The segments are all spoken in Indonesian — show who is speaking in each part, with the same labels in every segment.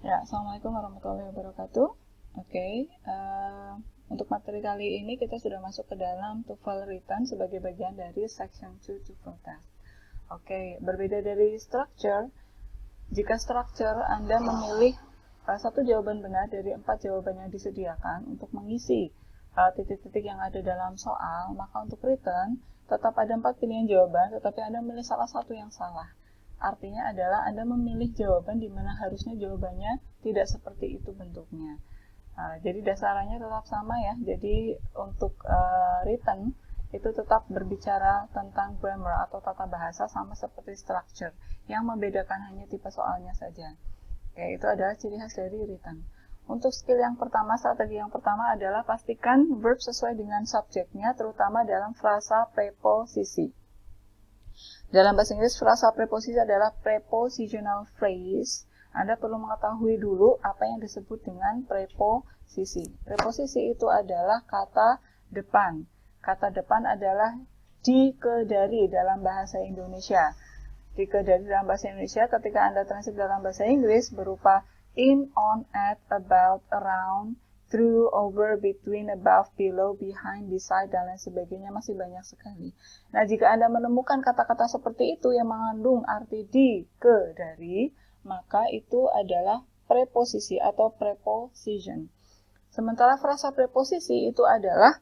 Speaker 1: Ya, Assalamualaikum warahmatullahi wabarakatuh. Oke, untuk materi kali ini kita sudah masuk ke dalam TOEFL Written sebagai bagian dari Section 2 TOEFL Test. Oke, berbeda dari structure, jika structure Anda memilih satu jawaban benar dari 4 jawaban yang disediakan untuk mengisi titik-titik yang ada dalam soal, maka untuk written tetap ada 4 pilihan jawaban, tetapi Anda memilih salah satu yang salah. Artinya adalah Anda memilih jawaban di mana harusnya jawabannya tidak seperti itu bentuknya. Jadi dasarannya tetap sama ya. Jadi untuk written itu tetap berbicara tentang grammar atau tata bahasa sama seperti structure. Yang membedakan hanya tipe soalnya saja. Oke, itu adalah ciri khas dari written. Untuk skill yang pertama, strategi yang pertama adalah pastikan verb sesuai dengan subjeknya, terutama dalam frasa preposisi. Dalam bahasa Inggris, frasa preposisi adalah prepositional phrase. Anda perlu mengetahui dulu apa yang disebut dengan preposisi. Preposisi itu adalah kata depan. Kata depan adalah di-ke-dari dalam bahasa Indonesia. Di-ke-dari dalam bahasa Indonesia ketika Anda translate dalam bahasa Inggris berupa in, on, at, about, around, through, over, between, above, below, behind, beside, dan lain sebagainya masih banyak sekali. Nah, jika Anda menemukan kata-kata seperti itu yang mengandung arti di, ke, dari, maka itu adalah preposisi atau preposition. Sementara frasa preposisi itu adalah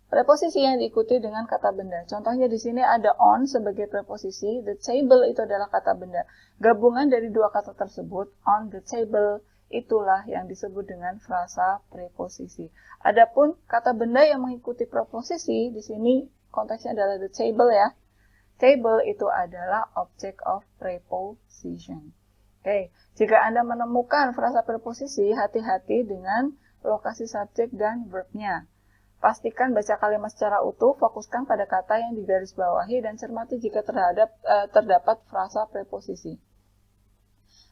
Speaker 1: preposisi yang diikuti dengan kata benda. Contohnya di sini ada on sebagai preposisi, the table itu adalah kata benda. Gabungan dari dua kata tersebut, on the table, itulah yang disebut dengan frasa preposisi. Adapun kata benda yang mengikuti preposisi, di sini konteksnya adalah the table ya. Table itu adalah object of preposition. Oke, jika Anda menemukan frasa preposisi, hati-hati dengan lokasi subjek dan verbnya. Pastikan baca kalimat secara utuh, fokuskan pada kata yang digarisbawahi, dan cermati jika terdapat frasa preposisi.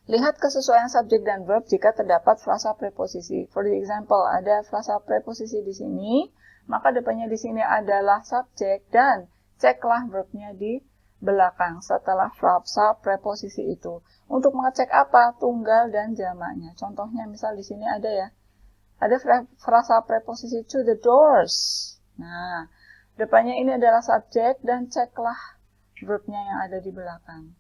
Speaker 1: Lihat kesesuaian subjek dan verb jika terdapat frasa preposisi. For example, ada frasa preposisi di sini, maka depannya di sini adalah subjek dan ceklah verbnya di belakang setelah frasa preposisi itu. Untuk mengecek apa? Tunggal dan jamaknya. Contohnya misal di sini ada ya. Ada frasa preposisi to the doors. Nah, depannya ini adalah subjek dan ceklah verbnya yang ada di belakang.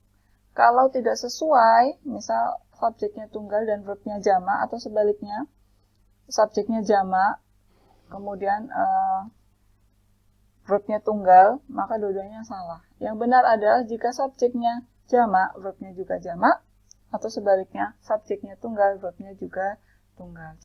Speaker 1: Kalau tidak sesuai, misal subjeknya tunggal dan verbnya jamak atau sebaliknya, subjeknya jamak, kemudian verbnya tunggal, maka dua-duanya salah. Yang benar adalah jika subjeknya jamak, verbnya juga jamak, atau sebaliknya, subjeknya tunggal, verbnya juga tunggal.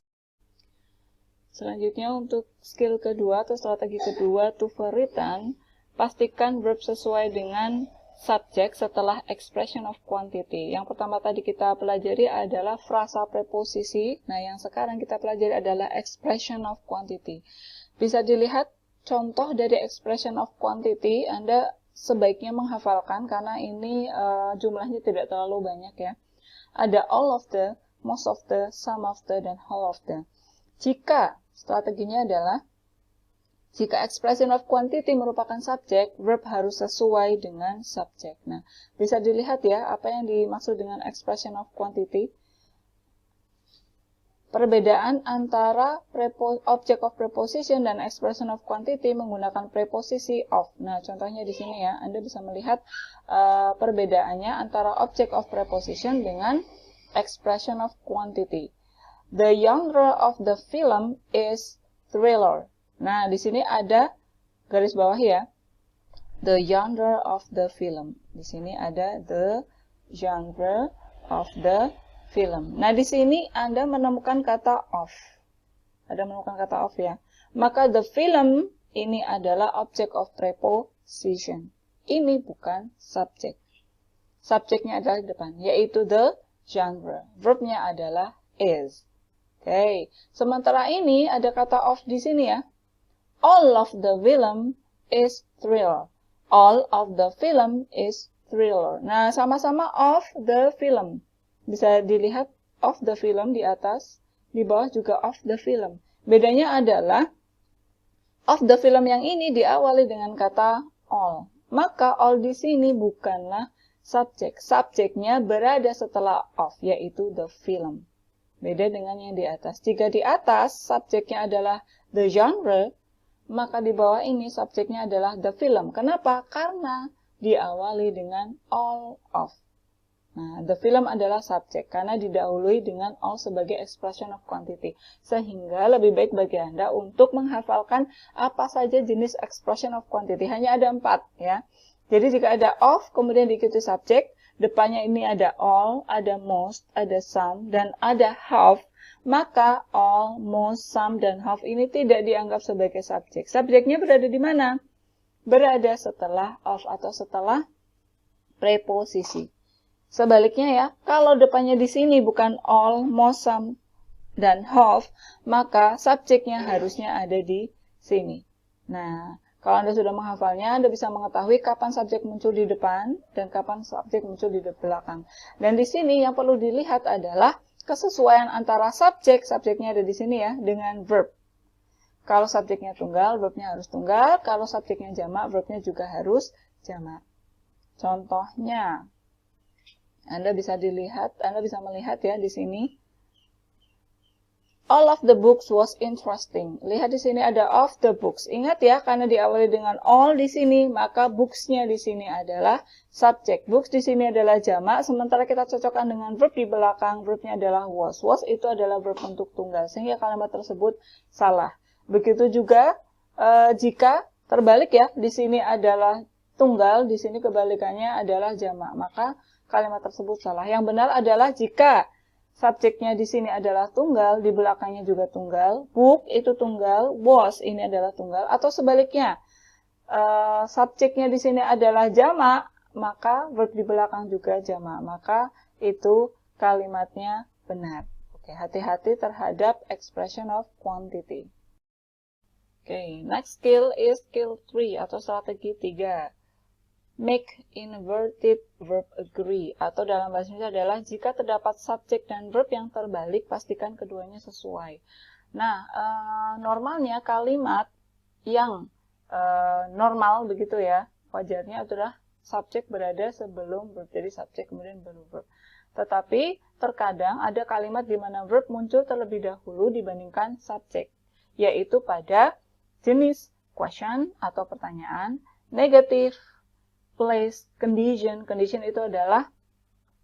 Speaker 1: Selanjutnya untuk skill kedua atau strategi kedua, TOEFL written, pastikan verb sesuai dengan subjek setelah expression of quantity. Yang pertama tadi kita pelajari adalah frasa preposisi. Nah, yang sekarang kita pelajari adalah expression of quantity. Bisa dilihat contoh dari expression of quantity, Anda sebaiknya menghafalkan karena ini jumlahnya tidak terlalu banyak ya. Ada all of the, most of the, some of the, dan whole of the. Jika strateginya adalah jika expression of quantity merupakan subjek, verb harus sesuai dengan subjek. Nah, bisa dilihat ya apa yang dimaksud dengan expression of quantity. Perbedaan antara object of preposition dan expression of quantity menggunakan preposisi of. Nah, contohnya di sini ya, Anda bisa melihat perbedaannya antara object of preposition dengan expression of quantity. The genre of the film is thriller. Nah, di sini ada garis bawah ya. The genre of the film. Di sini ada the genre of the film. Nah, di sini Anda menemukan kata of. Ada menemukan kata of ya. Maka the film ini adalah object of preposition. Ini bukan subjek. Subjeknya adalah di depan, yaitu the genre. Verbnya adalah is. Oke, sementara ini ada kata of di sini ya. All of the film is thriller. All of the film is thriller. Nah, sama-sama of the film. Bisa dilihat of the film di atas, di bawah juga of the film. Bedanya adalah of the film yang ini diawali dengan kata all. Maka all di sini bukanlah subject. Subjeknya berada setelah of, yaitu the film. Beda dengan yang di atas. Jika di atas subjeknya adalah the genre, maka di bawah ini subjeknya adalah the film. Kenapa? Karena diawali dengan all of. Nah, the film adalah subjek karena didahului dengan all sebagai expression of quantity. Sehingga lebih baik bagi Anda untuk menghafalkan apa saja jenis expression of quantity. Hanya ada 4 ya. Jadi jika ada of, kemudian diikuti subjek, depannya ini ada all, ada most, ada some, dan ada half, maka all, most, some, dan half ini tidak dianggap sebagai subjek. Subjeknya berada di mana? Berada setelah of atau setelah preposisi. Sebaliknya ya, kalau depannya di sini bukan all, most, some, dan half, maka subjeknya harusnya ada di sini. Nah, kalau Anda sudah menghafalnya, Anda bisa mengetahui kapan subjek muncul di depan dan kapan subjek muncul di belakang. Dan di sini yang perlu dilihat adalah kesesuaian antara subjeknya ada di sini ya, dengan verb. Kalau subjeknya tunggal, verbnya harus tunggal. Kalau subjeknya jamak, verbnya juga harus jamak. Contohnya, Anda bisa melihat ya di sini. All of the books was interesting. Lihat di sini ada of the books. Ingat ya, karena diawali dengan all di sini, maka books-nya di sini adalah subjek. Books di sini adalah jamak, sementara kita cocokkan dengan verb di belakang. Verbnya adalah was. Was itu adalah verb untuk tunggal, sehingga kalimat tersebut salah. Begitu juga jika terbalik ya, di sini adalah tunggal, di sini kebalikannya adalah jamak, maka kalimat tersebut salah. Yang benar adalah jika subjeknya di sini adalah tunggal, di belakangnya juga tunggal, book itu tunggal, was ini adalah tunggal, atau sebaliknya, subjeknya di sini adalah jamak, maka verb di belakang juga jamak, maka itu kalimatnya benar. Oke, hati-hati terhadap expression of quantity. Oke, next skill is skill 3 atau strategi 3. Make inverted verb agree, atau dalam bahasa Indonesia adalah jika terdapat subjek dan verb yang terbalik, pastikan keduanya sesuai. Nah, normalnya kalimat yang normal begitu ya, wajarnya adalah subjek berada sebelum verb, jadi subjek kemudian baru verb. Tetapi terkadang ada kalimat di mana verb muncul terlebih dahulu dibandingkan subjek, yaitu pada jenis question atau pertanyaan, negative, place, condition. Condition itu adalah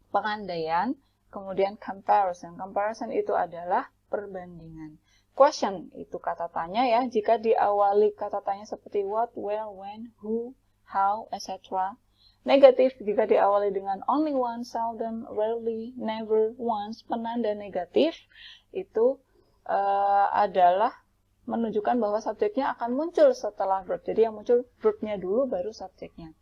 Speaker 1: pengandaian, kemudian comparison. Comparison itu adalah perbandingan. Question itu kata tanya ya, jika diawali kata tanya seperti what, where, when, who, how, etc. Negatif jika diawali dengan only once, seldom, rarely, never, once. Penanda negatif itu adalah menunjukkan bahwa subjeknya akan muncul setelah verb. Jadi yang muncul verbnya dulu baru subjeknya.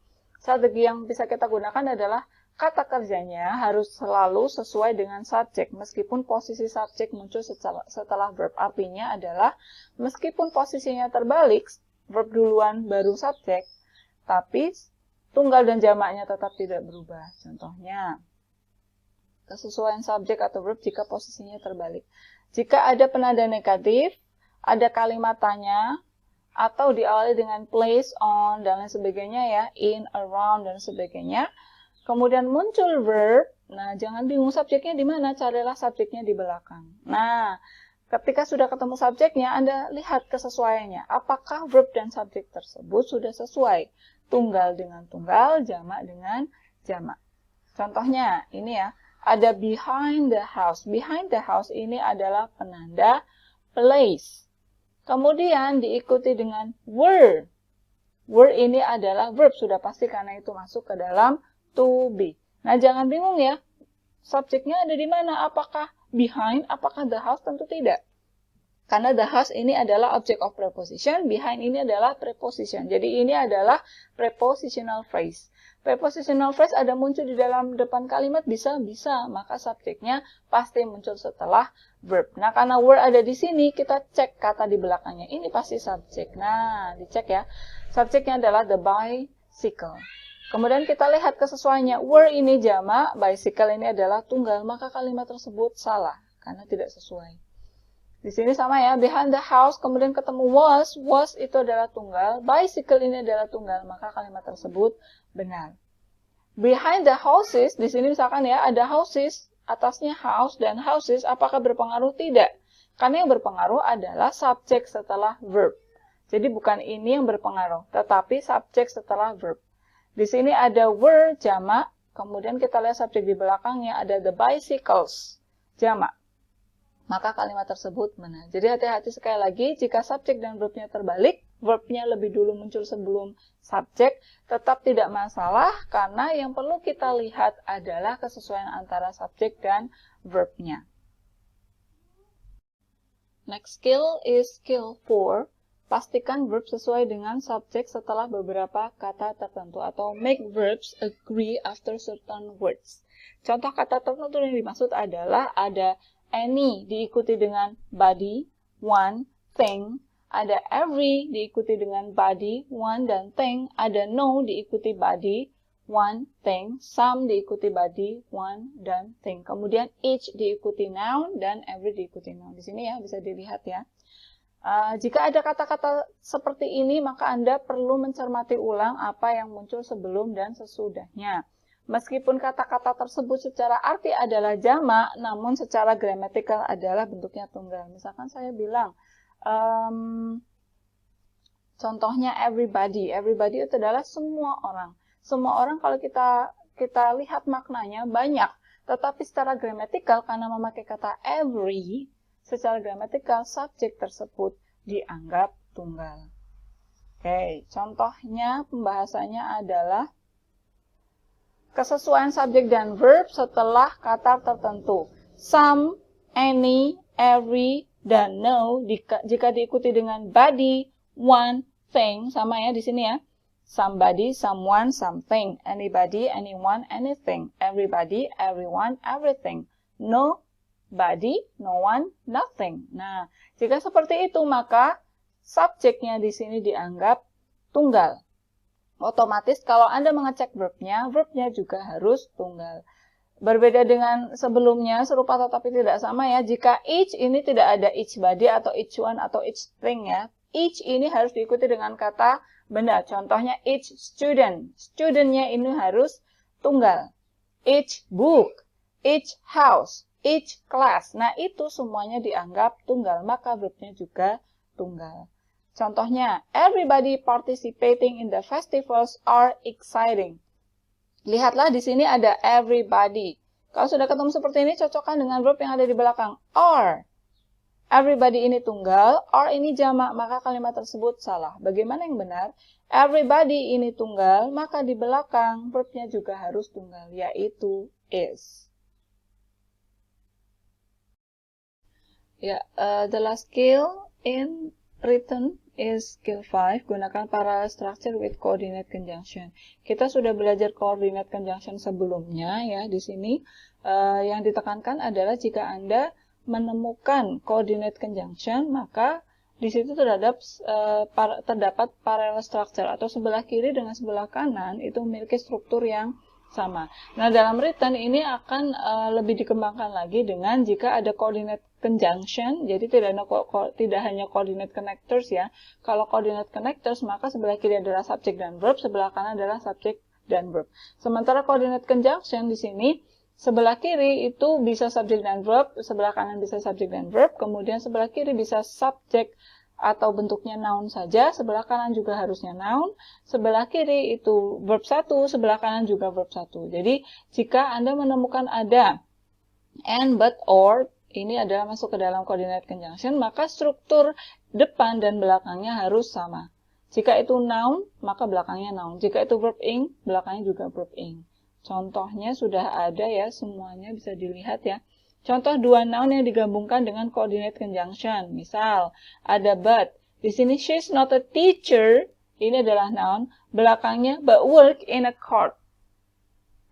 Speaker 1: Strategi yang bisa kita gunakan adalah kata kerjanya harus selalu sesuai dengan subjek, meskipun posisi subjek muncul setelah verb. Artinya adalah meskipun posisinya terbalik, verb duluan baru subjek, tapi tunggal dan jamaknya tetap tidak berubah. Contohnya, kesesuaian subjek atau verb jika posisinya terbalik. Jika ada penanda negatif, ada kalimat tanya, atau diawali dengan place, on, dan lain sebagainya ya, in, around, dan sebagainya. Kemudian muncul verb, nah jangan bingung subjeknya di mana, carilah subjeknya di belakang. Nah, ketika sudah ketemu subjeknya, Anda lihat kesesuaiannya. Apakah verb dan subjek tersebut sudah sesuai? Tunggal dengan tunggal, jamak dengan jamak. Contohnya, ini ya, ada behind the house. Behind the house ini adalah penanda place. Kemudian diikuti dengan were. Were ini adalah verb, sudah pasti karena itu masuk ke dalam to be. Nah, jangan bingung ya, subjeknya ada di mana? Apakah behind, apakah the house? Tentu tidak. Karena the house ini adalah object of preposition, behind ini adalah preposition. Jadi ini adalah prepositional phrase. Prepositional phrase ada muncul di dalam depan kalimat, bisa, maka subjeknya pasti muncul setelah verb. Nah, karena were ada di sini, kita cek kata di belakangnya. Ini pasti subjek. Nah, dicek ya. Subjeknya adalah the bicycle. Kemudian kita lihat kesesuaiannya. Were ini jamak, bicycle ini adalah tunggal, maka kalimat tersebut salah karena tidak sesuai. Di sini sama ya, behind the house, kemudian ketemu was itu adalah tunggal, bicycle ini adalah tunggal, maka kalimat tersebut benar. Behind the houses, di sini misalkan ya, ada houses, atasnya house dan houses, apakah berpengaruh? Tidak. Karena yang berpengaruh adalah subjek setelah verb. Jadi bukan ini yang berpengaruh, tetapi subjek setelah verb. Di sini ada were jamak, kemudian kita lihat subjek di belakangnya ada the bicycles jamak. Maka kalimat tersebut benar. Jadi hati-hati sekali lagi, jika subjek dan verbnya terbalik, verbnya lebih dulu muncul sebelum subjek, tetap tidak masalah karena yang perlu kita lihat adalah kesesuaian antara subjek dan verbnya. Next skill is skill 4. Pastikan verb sesuai dengan subjek setelah beberapa kata tertentu atau make verbs agree after certain words. Contoh kata tertentu yang dimaksud adalah ada any diikuti dengan body, one, thing, ada every diikuti dengan body, one, dan thing, ada no diikuti body, one, thing, some diikuti body, one, dan thing. Kemudian each diikuti noun dan every diikuti noun. Di sini ya bisa dilihat ya. Jika ada kata-kata seperti ini, maka Anda perlu mencermati ulang apa yang muncul sebelum dan sesudahnya. Meskipun kata-kata tersebut secara arti adalah jamak, namun secara gramatikal adalah bentuknya tunggal. Misalkan saya bilang, contohnya everybody. Everybody itu adalah semua orang. Semua orang kalau kita lihat maknanya banyak. Tetapi secara gramatikal, karena memakai kata every, secara gramatikal subjek tersebut dianggap tunggal. Oke, contohnya pembahasannya adalah kesesuaian subjek dan verb setelah kata tertentu. Some, any, every, dan no jika diikuti dengan body, one, thing, sama ya di sini ya. Somebody, someone, something. Anybody, anyone, anything. Everybody, everyone, everything. Nobody, no one, nothing. Nah, jika seperti itu maka subjeknya di sini dianggap tunggal. Otomatis kalau Anda mengecek verbnya juga harus tunggal. Berbeda dengan sebelumnya, serupa tetapi tidak sama ya. Jika each ini tidak ada each body atau each one atau each thing ya. Each ini harus diikuti dengan kata benda. Contohnya each student. Studentnya ini harus tunggal. Each book, each house, each class. Nah itu semuanya dianggap tunggal. Maka verbnya juga tunggal. Contohnya, everybody participating in the festivals are exciting. Lihatlah di sini ada everybody. Kalau sudah ketemu seperti ini, cocokkan dengan verb yang ada di belakang. Are. Everybody ini tunggal, are ini jamak, maka kalimat tersebut salah. Bagaimana yang benar? Everybody ini tunggal, maka di belakang verbnya juga harus tunggal, yaitu is. Ya, the last skill in written is skill 5, gunakan parallel structure with coordinate conjunction. Kita sudah belajar coordinate conjunction sebelumnya ya. Di sini yang ditekankan adalah jika Anda menemukan coordinate conjunction, maka di situ terdapat parallel structure atau sebelah kiri dengan sebelah kanan itu memiliki struktur yang sama. Nah, dalam written ini akan lebih dikembangkan lagi dengan jika ada coordinate conjunction, jadi tidak hanya coordinate connectors ya. Kalau coordinate connectors, maka sebelah kiri adalah subjek dan verb, sebelah kanan adalah subjek dan verb. Sementara coordinate conjunction di sini, sebelah kiri itu bisa subjek dan verb, sebelah kanan bisa subjek dan verb, kemudian sebelah kiri bisa subjek atau bentuknya noun saja, sebelah kanan juga harusnya noun, sebelah kiri itu verb 1, sebelah kanan juga verb 1. Jadi, jika Anda menemukan ada and, but, or, ini adalah masuk ke dalam coordinate conjunction, maka struktur depan dan belakangnya harus sama. Jika itu noun, maka belakangnya noun. Jika itu verb ing, belakangnya juga verb ing. Contohnya sudah ada ya, semuanya bisa dilihat ya. Contoh dua noun yang digabungkan dengan coordinate conjunction. Misal, ada but. Di sini she's not a teacher, ini adalah noun. Belakangnya but work in a court.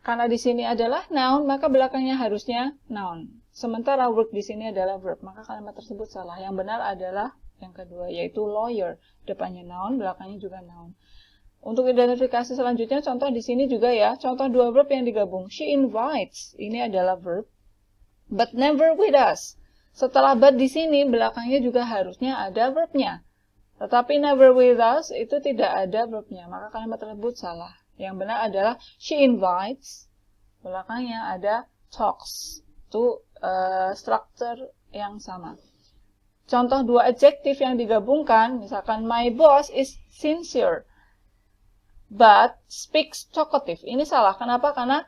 Speaker 1: Karena di sini adalah noun, maka belakangnya harusnya noun. Sementara work di sini adalah verb, maka kalimat tersebut salah. Yang benar adalah yang kedua, yaitu lawyer. Depannya noun, belakangnya juga noun. Untuk identifikasi selanjutnya, contoh di sini juga ya. Contoh dua verb yang digabung. She invites, ini adalah verb. But never with us. Setelah but di sini, belakangnya juga harusnya ada verbnya. Tetapi never with us itu tidak ada verbnya, maka kalimat tersebut salah. Yang benar adalah she invites, belakangnya ada talks. Itu struktur yang sama. Contoh dua adjektif yang digabungkan, misalkan my boss is sincere, but speaks talkative. Ini salah. Kenapa? Karena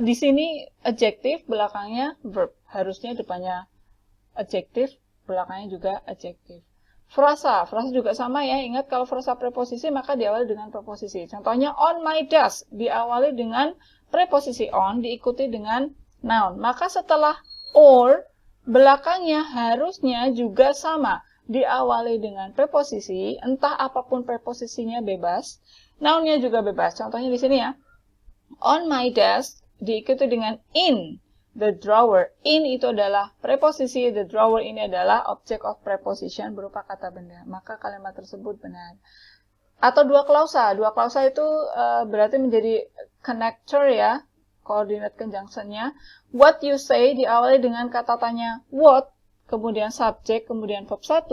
Speaker 1: di sini adjektif, belakangnya verb. Harusnya depannya adjektif, belakangnya juga adjektif. Frasa juga sama ya. Ingat kalau frasa preposisi maka diawali dengan preposisi. Contohnya on my desk diawali dengan preposisi on, diikuti dengan noun. Maka setelah or, belakangnya harusnya juga sama. Diawali dengan preposisi, entah apapun preposisinya bebas. Nounnya juga bebas. Contohnya di sini ya. On my desk diikuti dengan in the drawer. In itu adalah preposisi, the drawer ini adalah object of preposition berupa kata benda. Maka kalimat tersebut benar. Atau dua klausa. Dua klausa itu berarti menjadi connector ya, coordinate conjunction-nya. What you say diawali dengan kata tanya what, kemudian subject, kemudian verb 1.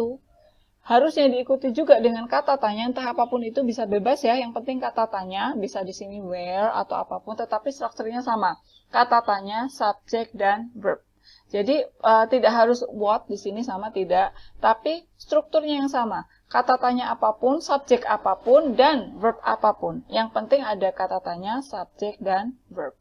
Speaker 1: Harusnya diikuti juga dengan kata tanya, entah apapun itu bisa bebas ya. Yang penting kata tanya, bisa di sini where atau apapun, tetapi strukturnya sama. Kata tanya, subject, dan verb. Jadi tidak harus what di sini sama tidak, tapi strukturnya yang sama. Kata tanya apapun, subjek apapun, dan verb apapun. Yang penting ada kata tanya, subjek, dan verb.